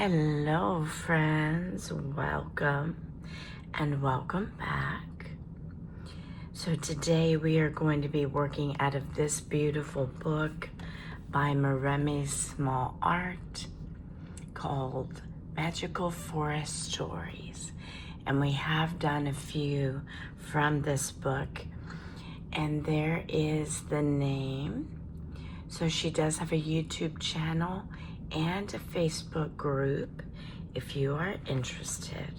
Hello friends, welcome and welcome back. So today we are going to be working out of this beautiful book by Maremi Small Art called Magical Forest Stories. And we have done a few from this book, and there is the name. So she does have a YouTube channel and a Facebook group if you are interested.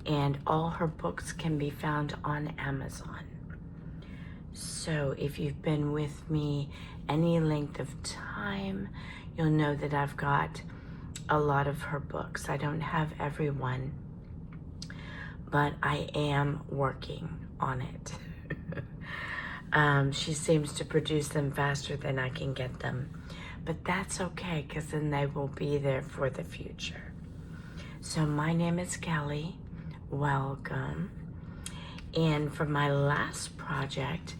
And all her books can be found on Amazon. So if you've been with me any length of time, you'll know that I've got a lot of her books. I don't have every one, but I am working on it. She seems to produce them faster than I can get them. But that's okay, because then they will be there for the future. So my name is Kelly. Welcome. And for my last project,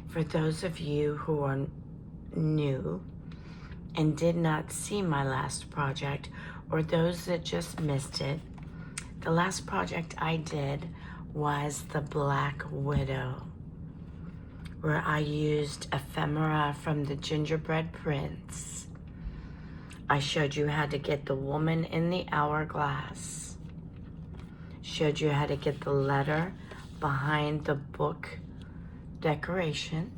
for those of you who are new and did not see my last project, or those that just missed it, the last project I did was the Black Widow, where I used ephemera from the Gingerbread Prince. I showed you how to get the woman in the hourglass, showed you how to get the letter behind the book decoration,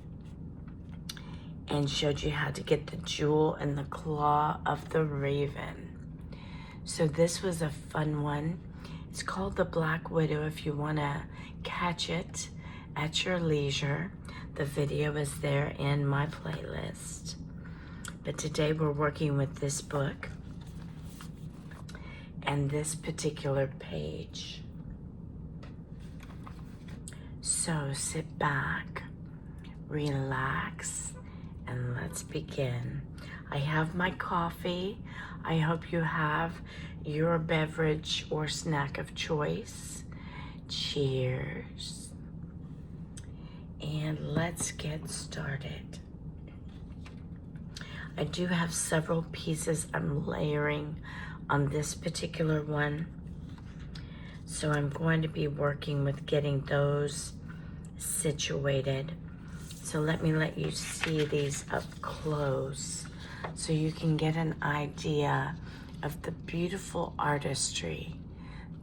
and showed you how to get the jewel in the claw of the raven. So this was a fun one. It's called the Black Widow if you want to catch it at your leisure. The video is there in my playlist. But today we're working with this book and this particular page. So sit back, relax, and let's begin. I have my coffee. I hope you have your beverage or snack of choice. Cheers. And let's get started. I do have several pieces I'm layering on this particular one. So I'm going to be working with getting those situated. So let me let you see these up close so you can get an idea of the beautiful artistry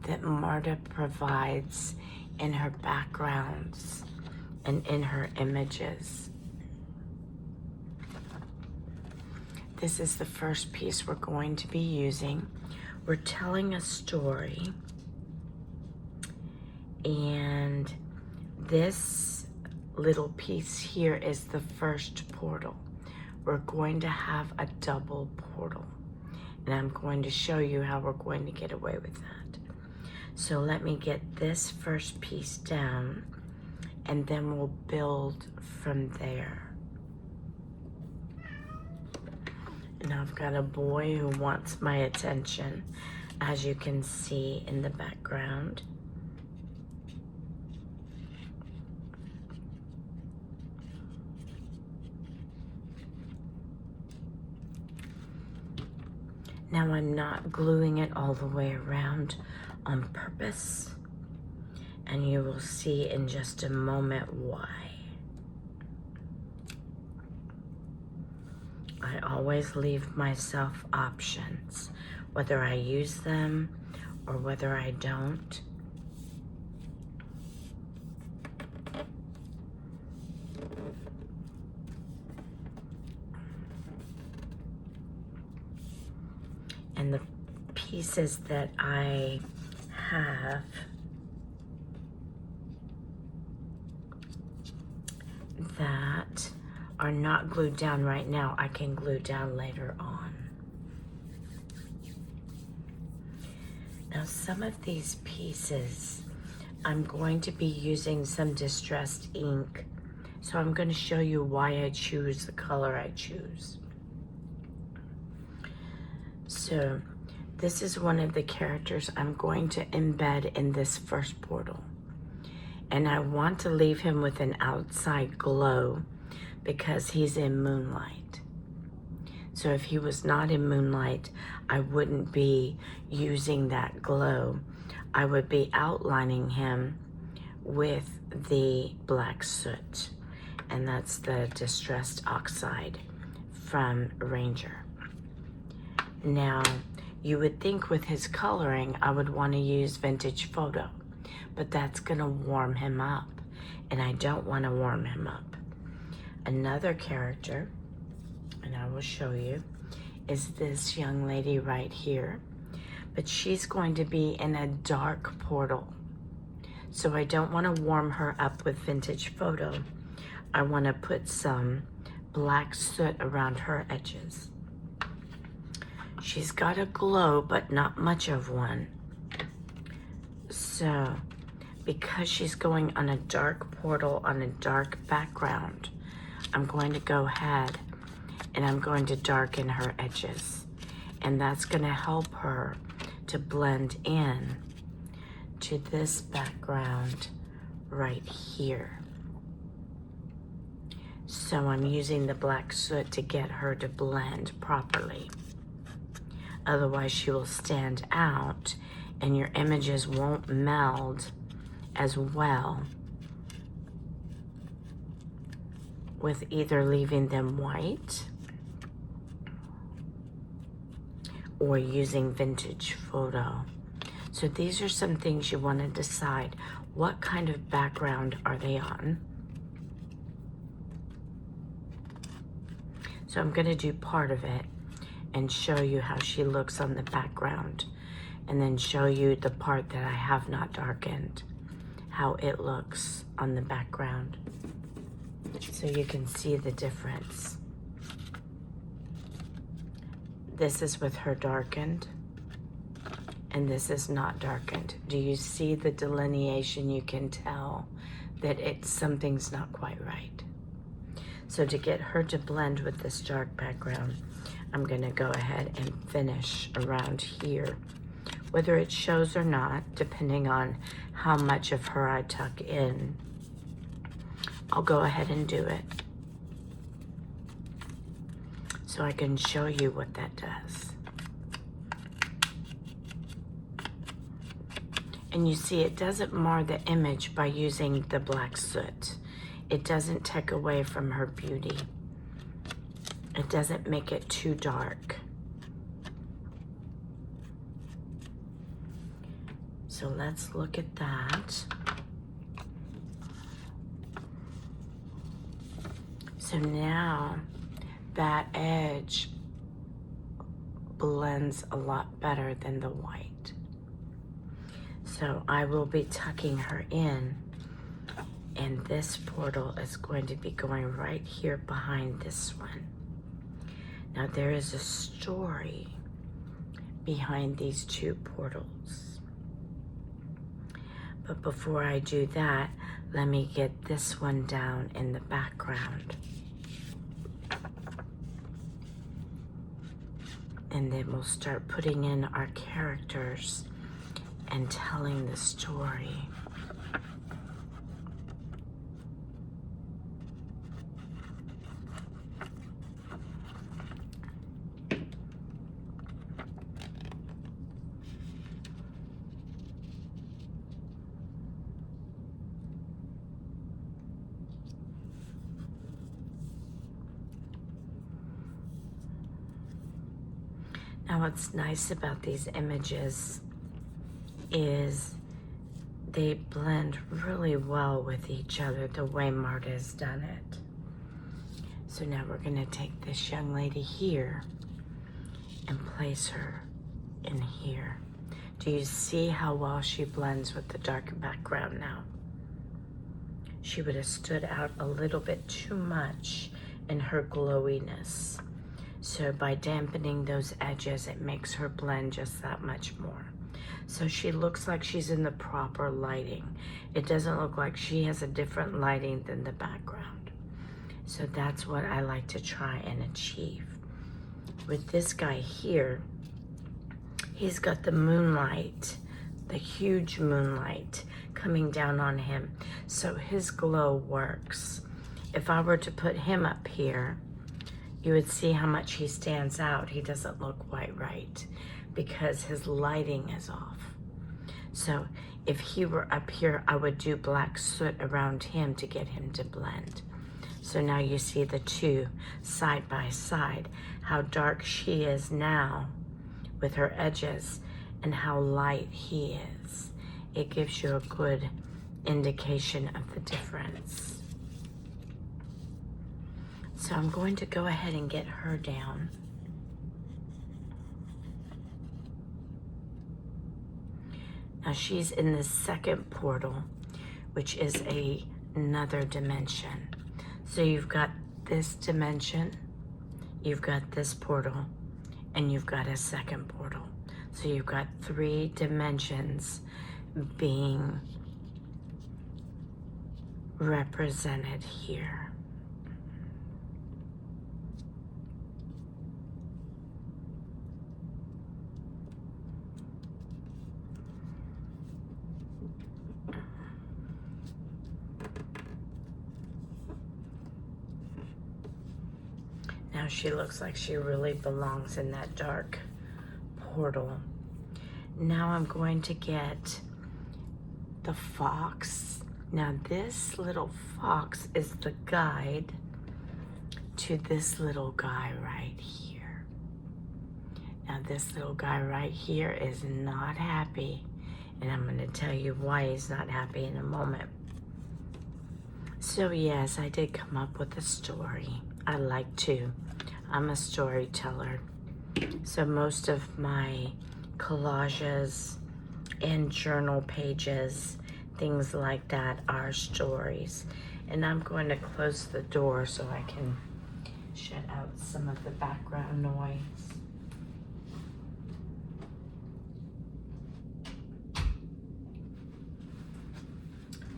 that Marta provides in her backgrounds and in her images. This is the first piece we're going to be using. We're telling a story, and this little piece here is the first portal. We're going to have a double portal, and I'm going to show you how we're going to get away with that. So let me get this first piece down, and then we'll build from there. And I've got a boy who wants my attention, as you can see in the background. Now I'm not gluing it all the way around on purpose, and you will see in just a moment why. I always leave myself options, whether I use them or whether I don't. And the pieces that I have that are not glued down right now, I can glue down later on. Now some of these pieces, I'm going to be using some distressed ink. So I'm going to show you why I choose the color I choose. So this is one of the characters I'm going to embed in this first portal. And I want to leave him with an outside glow because he's in moonlight. So if he was not in moonlight, I wouldn't be using that glow. I would be outlining him with the black soot, and that's the Distressed Oxide from Ranger. Now, you would think with his coloring, I would want to use Vintage Photo, but that's gonna warm him up, and I don't want to warm him up. Another character, and I will show you, is this young lady right here, but she's going to be in a dark portal. So I don't want to warm her up with Vintage Photo. I want to put some black soot around her edges. She's got a glow, but not much of one. So because she's going on a dark portal on a dark background, I'm going to go ahead and I'm going to darken her edges. And that's going to help her to blend in to this background right here. So I'm using the black soot to get her to blend properly. Otherwise she will stand out and your images won't meld as well with either leaving them white or using Vintage Photo. So these are some things you want to decide. What kind of background are they on? So I'm going to do part of it and show you how she looks on the background, and then show you the part that I have not darkened, how it looks on the background, so you can see the difference. This is with her darkened, and this is not darkened. Do you see the delineation? You can tell that something's not quite right. So to get her to blend with this dark background, I'm gonna go ahead and finish around here. Whether it shows or not, depending on how much of her I tuck in, I'll go ahead and do it, so I can show you what that does. And you see, it doesn't mar the image by using the black soot. It doesn't take away from her beauty. It doesn't make it too dark. So let's look at that. So now that edge blends a lot better than the white. So I will be tucking her in, and this portal is going to be going right here behind this one. Now there is a story behind these two portals. But before I do that, let me get this one down in the background. And then we'll start putting in our characters and telling the story. Now what's nice about these images is they blend really well with each other the way Marta has done it. So now we're going to take this young lady here and place her in here. Do you see how well she blends with the dark background now? She would have stood out a little bit too much in her glowiness. So by dampening those edges, it makes her blend just that much more. So she looks like she's in the proper lighting. It doesn't look like she has a different lighting than the background. So that's what I like to try and achieve. With this guy here, he's got the moonlight, the huge moonlight coming down on him. So his glow works. If I were to put him up here, you would see how much he stands out. He doesn't look quite right because his lighting is off. So if he were up here, I would do black soot around him to get him to blend. So now you see the two side by side, how dark she is now with her edges and how light he is. It gives you a good indication of the difference. So I'm going to go ahead and get her down. Now she's in the second portal, which is another dimension. So you've got this dimension, you've got this portal, and you've got a second portal. So you've got 3 dimensions being represented here. Now she looks like she really belongs in that dark portal. Now I'm going to get the fox. Now this little fox is the guide to this little guy right here. Now this little guy right here is not happy, and I'm going to tell you why he's not happy in a moment. So yes, I did come up with a story. I like to. I'm a storyteller. So most of my collages and journal pages, things like that, are stories. And I'm going to close the door so I can shut out some of the background noise.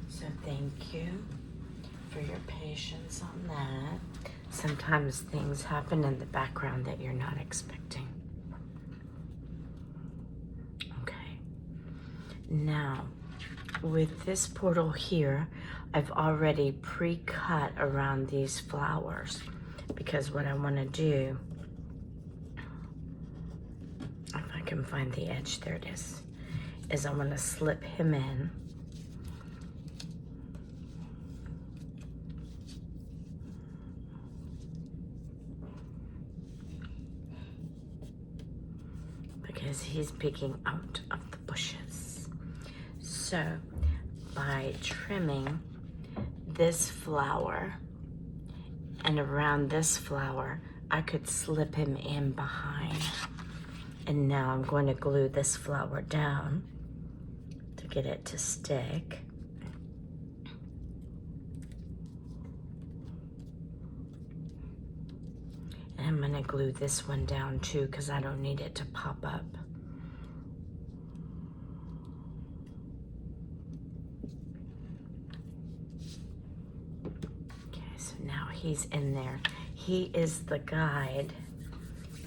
So thank you for your patience on that. Sometimes things happen in the background that you're not expecting. Okay. Now, with this portal here, I've already pre-cut around these flowers because what I want to do, if I can find the edge, there it is I want to slip him in. Because he's peeking out of the bushes. So by trimming this flower and around this flower, I could slip him in behind. And now I'm going to glue this flower down to get it to stick. And I'm gonna glue this one down too because I don't need it to pop up. Okay, so now he's in there. He is the guide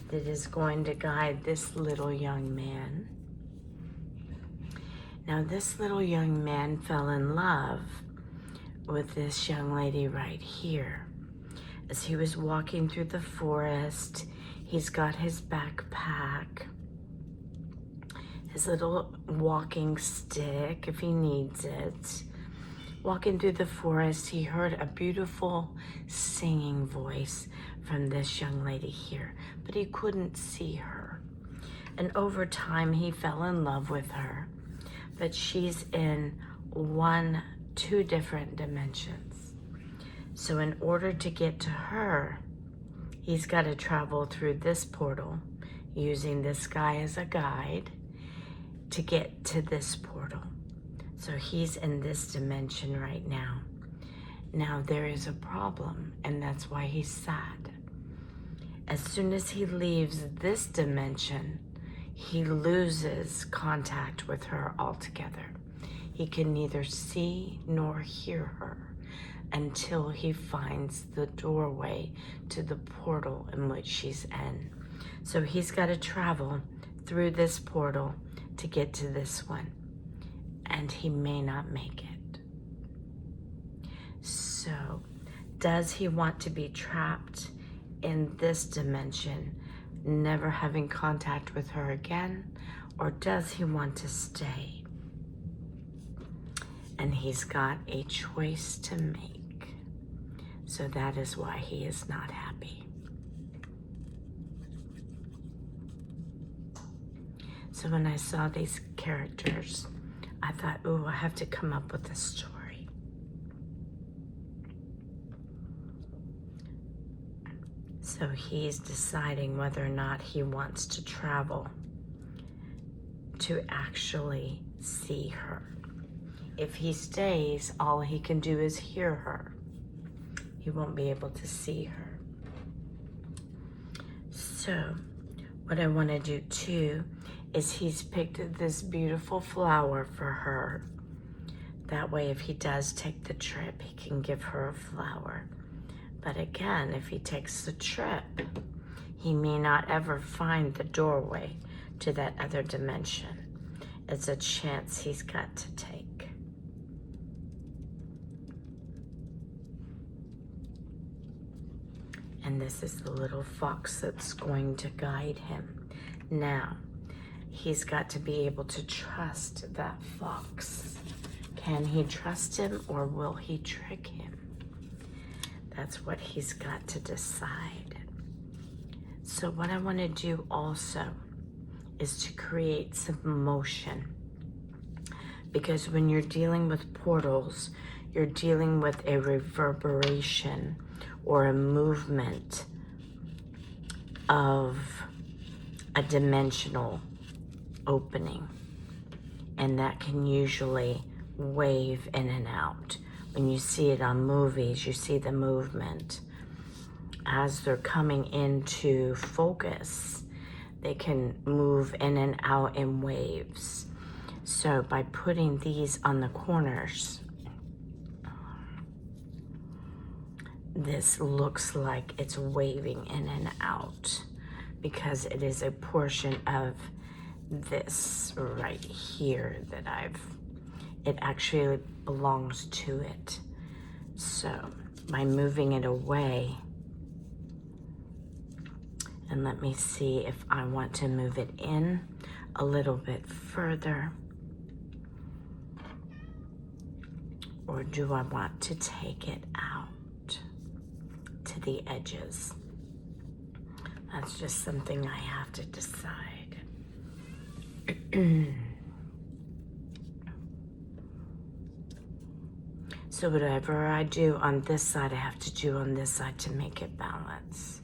that is going to guide this little young man. Now this little young man fell in love with this young lady right here. As he was walking through the forest, he's got his backpack, his little walking stick if he needs it. Walking through the forest, he heard a beautiful singing voice from this young lady here, but he couldn't see her. And over time, he fell in love with her, but she's in 2 different dimensions. So in order to get to her, he's got to travel through this portal using this guy as a guide to get to this portal. So he's in this dimension right now. Now there is a problem, and that's why he's sad. As soon as he leaves this dimension, he loses contact with her altogether. He can neither see nor hear her until he finds the doorway to the portal in which she's in. So he's got to travel through this portal to get to this one, and he may not make it. So does he want to be trapped in this dimension, never having contact with her again? Or does he want to stay? And he's got a choice to make. So that is why he is not happy. So when I saw these characters, I thought, ooh, I have to come up with a story. So he's deciding whether or not he wants to travel to actually see her. If he stays, all he can do is hear her. He won't be able to see her. So what I want to do too is he's picked this beautiful flower for her. That way, if he does take the trip, he can give her a flower. But again, if he takes the trip, he may not ever find the doorway to that other dimension. It's a chance he's got to take. And this is the little fox that's going to guide him. Now, he's got to be able to trust that fox. Can he trust him, or will he trick him? That's what he's got to decide. So what I want to do also is to create some motion. Because when you're dealing with portals, you're dealing with a reverberation or a movement of a dimensional opening. And that can usually wave in and out. When you see it on movies, you see the movement. As they're coming into focus, they can move in and out in waves. So by putting these on the corners, this looks like it's waving in and out because it is a portion of this right here that it actually belongs to it. So by moving it away, and let me see if I want to move it in a little bit further, or do I want to take it out to the edges? That's just something I have to decide. So whatever I do on this side, I have to do on this side to make it balance.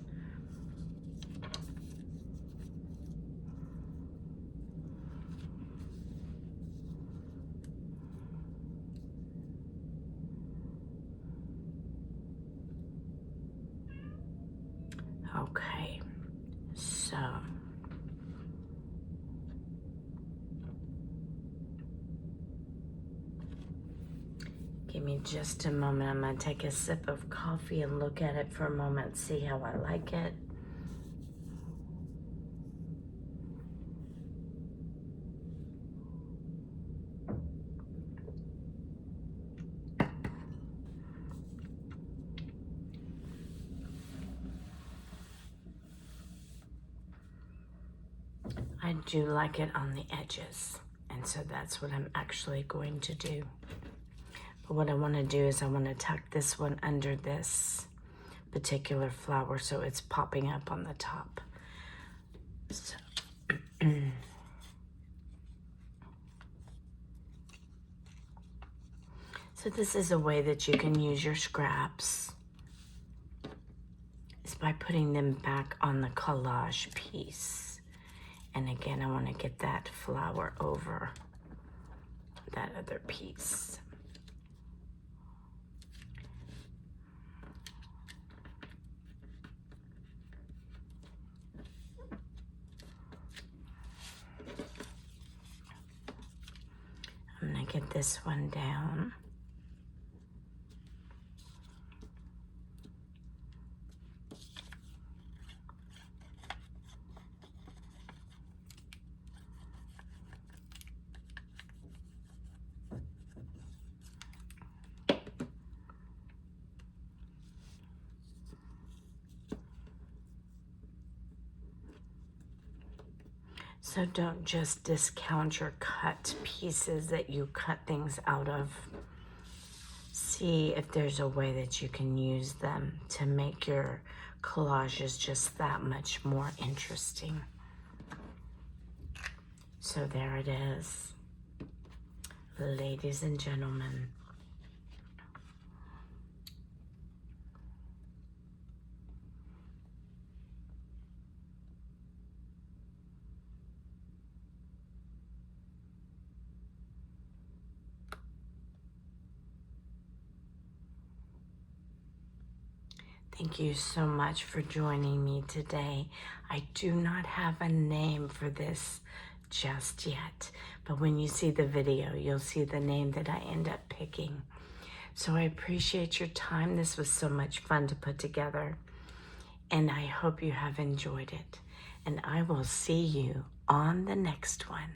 Okay, so give me just a moment. I'm gonna take a sip of coffee and look at it for a moment, see how I like it. I do like it on the edges, and so that's what I'm actually going to do. But what I want to do is I want to tuck this one under this particular flower so it's popping up on the top. So, so this is a way that you can use your scraps, is by putting them back on the collage piece. And again, I want to get that flower over that other piece. I'm going to get this one down. So don't just discount your cut pieces that you cut things out of. See if there's a way that you can use them to make your collages just that much more interesting. So there it is, ladies and gentlemen. Thank you so much for joining me today. I do not have a name for this just yet, but when you see the video, you'll see the name that I end up picking. So I appreciate your time. This was so much fun to put together, and I hope you have enjoyed it. And I will see you on the next one.